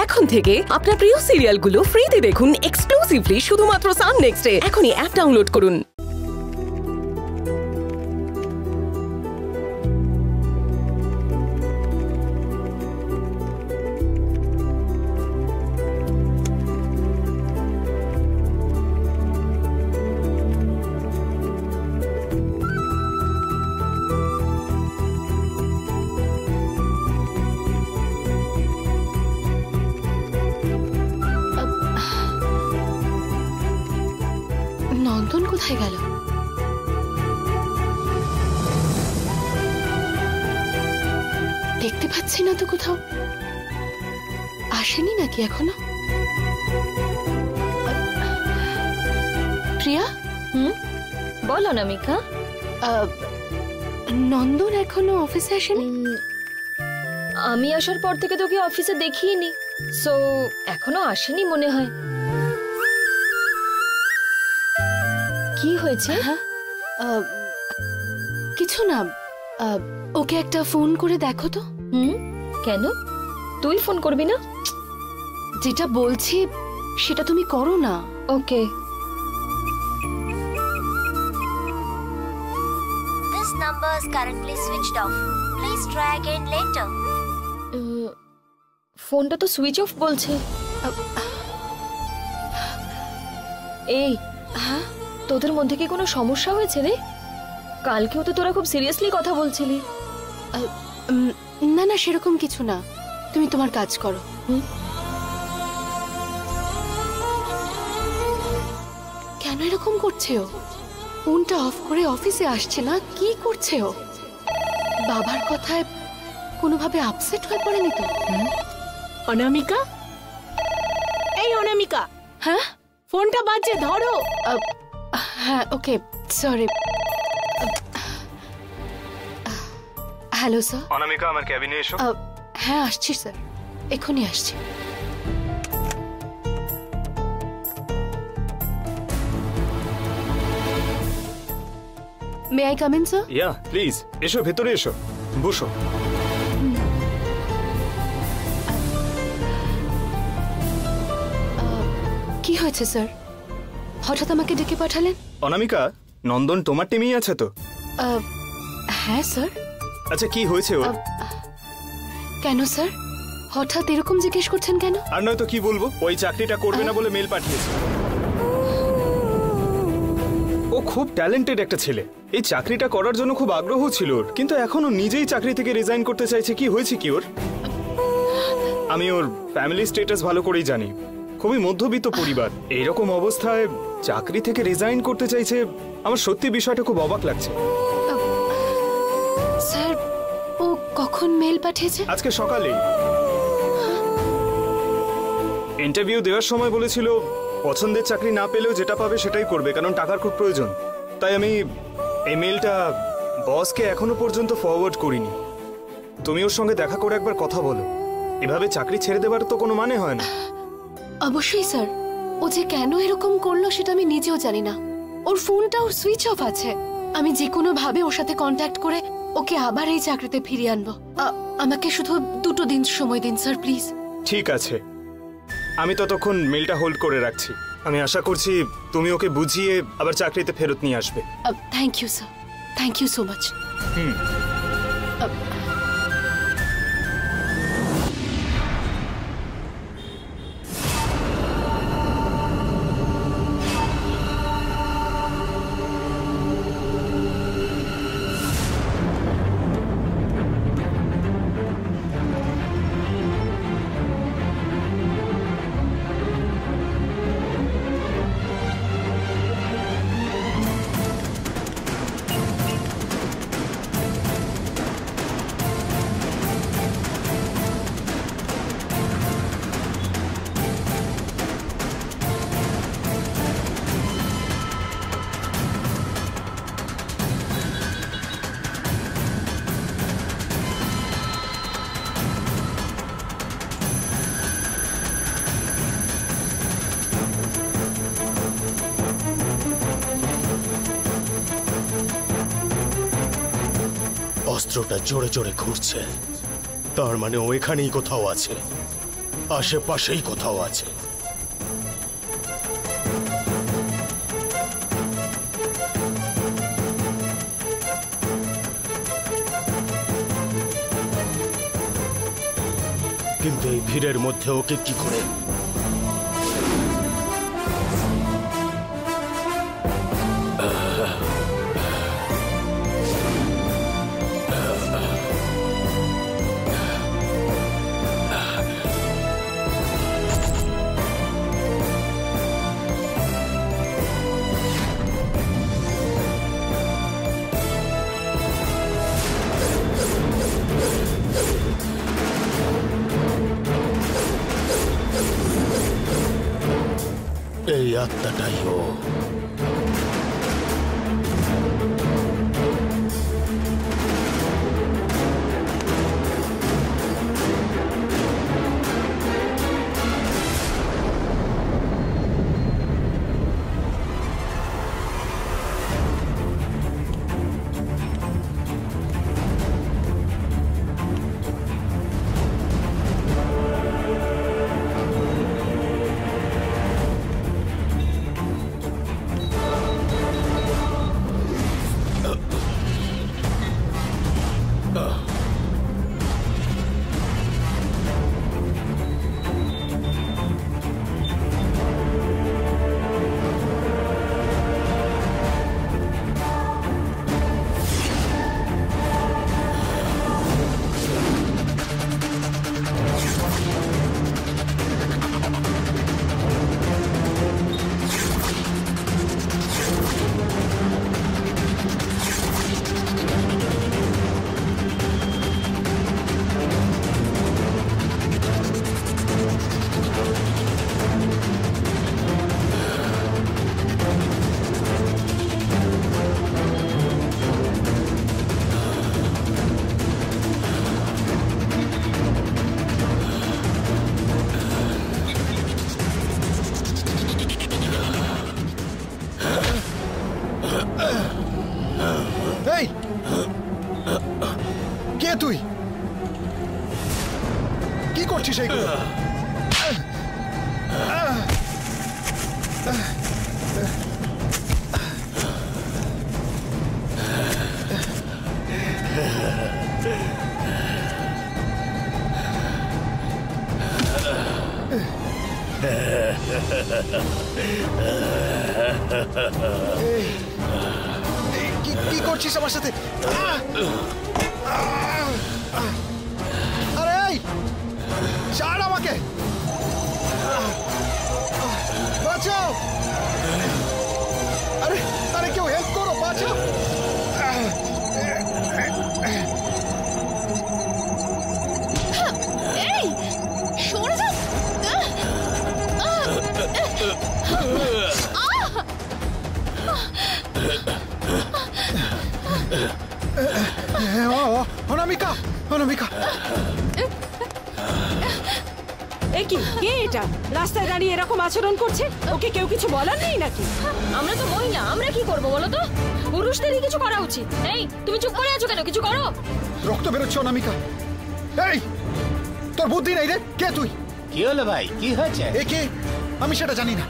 এখন থেকে আপনার প্রিয় সিরিয়ালগুলো ফ্রিতে দেখুন এক্সক্লুসিভলি শুধুমাত্র সান নেক্সটে। এখনই অ্যাপ ডাউনলোড করুন। নন্দন কোথায় গেল? দেখতে পাচ্ছি না তো কোথাও। আসেনি নাকি এখনো? প্রিয়া, বলো অনামিকা। নন্দন এখনো অফিসে আসেনি? আমি আসার পর থেকে তোকে অফিসে দেখিনি, সো এখনো আসেনি মনে হয়। কি হয়েছে? কিছু না, ওকে একটা ফোন করে দেখো তো। কেন? তুই ফোন করবি না? যেটা বলছি সেটা তুমি করো না। ওকে। This number is currently switched off. Please try again later. ফোনটা তো সুইচ অফ বলছে। এই, হ্যাঁ, তোদের মধ্যে কি কোনো সমস্যা হয়েছে রে? কালকেও তো তোরা খুব সিরিয়াসলি কথা বলছিলি। না না, সেরকম কিছু না, তুমি তোমার কাজ করো। কেন এরকম করছে ও? ফোনটা অফ করে অফিসে আসছে না, কি করছে ও? বাবার কথায় কোনোভাবে আপসেট হয়ে পড়েনি তো? অনামিকা, এই অনামিকা। হ্যাঁ, ফোনটা বাজছে, ধরো। হ্যাঁ, okay, sorry. Hello sir. Anamika, আমার ক্যাবিনে এসো। হ্যাঁ, আসছি স্যার, এখনই আসছি। May I come in sir? Yeah please, এসো, ভেতরে এসো, বসো। কি হয়েছে স্যার? হঠাৎ আমাকে ডেকে পাঠালেন? অনামিকা, নন্দন তোমার টিমেই আছে তো? হ্যাঁ স্যার। আচ্ছা, কি হয়েছে ওর? কেন স্যার, হঠাৎ এরকম জিজ্ঞেস করছেন কেন? আর নয়তো কি বলবো, ওই চাকরিটা করবে না বলে মেল পাঠিয়েছে। ও খুব ট্যালেন্টেড একটা ছেলে, এই চাকরিটা করার জন্য খুব আগ্রহ ছিল ওর, কিন্তু এখনো নিজেই চাকরি থেকে রিজাইন করতে চাইছে। কি হয়েছে কি ওর? আমি ওর ফ্যামিলি স্ট্যাটাস ভালো করেই জানি, খুবই মধ্যবিত্ত পরিবার। এইরকম অবস্থায় চাকরি থেকে রিজাইন করতে চাইছে, আমার সত্যি বিষয়টা খুব অবাক লাগছে। স্যার, ও কখন মেল পাঠিয়েছে? আজকে সকালেই। ইন্টারভিউ দেওয়ার সময় বলেছিল পছন্দের চাকরি না পেলেও যেটা পাবে সেটাই করবে, কারণ টাকার খুব প্রয়োজন। তাই আমি এই মেলটা বসকে এখনো পর্যন্ত ফরওয়ার্ড করিনি। তুমি ওর সঙ্গে দেখা করে একবার কথা বলো, এভাবে চাকরি ছেড়ে দেওয়ার তো কোনো মানে হয় না। অবশ্যই স্যার, ও যে কেন এরকম করলো সেটা আমি নিজেও জানি না। ওর ফোনটাও সুইচ অফ আছে। আমি যে কোনো ভাবে ওর সাথে কন্ট্যাক্ট করে ওকে আবার এই চাকরিতে ফিরিয়ে আনবো। আমাকে শুধু 2 দিন সময় দিন স্যার, প্লিজ। ঠিক আছে, আমি ততক্ষণ মেলটা হোল্ড করে রাখছি। আমি আশা করছি তুমি ওকে বুঝিয়ে আবার চাকরিতে ফেরত নিয়ে আসবে। Thank you sir, thank you so much. অস্ত্রটা জোরে জোরে ঘুরছে, তার মানে ও এখানেই কোথাও আছে। আশেপাশেই কোথাও আছে। কিন্তু এই ভিড়ের মধ্যে ওকে কি করে? এই আত্মাটাই ও। এই কে তুই? কি করছিস এইগুলো? কি করছিস আমার সাথে? আরে এই ছাড় আমাকে, বাঁচাও! আরে আরে কেউ হেল্প করো, বাঁচাও! এই সরে যাও! অনামিকা, অনামিকা! কি কে এটা রাস্তায় দাঁড়িয়ে এরকম আচরণ করছে? ওকে কেউ কিছু বলার নেই নাকি? আমরা তো মহিলা, আমরা কি করব বলো তো? পুরুষদেরই কিছু করা উচিত। এই তুমি চুপ করে আছো কেন? কিছু করো। রক্ত বেরোচ্ছে অনামিকা। এই তোর বুদ্ধি নেই রে? কে তুই? কি হলো ভাই, কি হয়েছে? এ কে? আমি সেটা জানি না,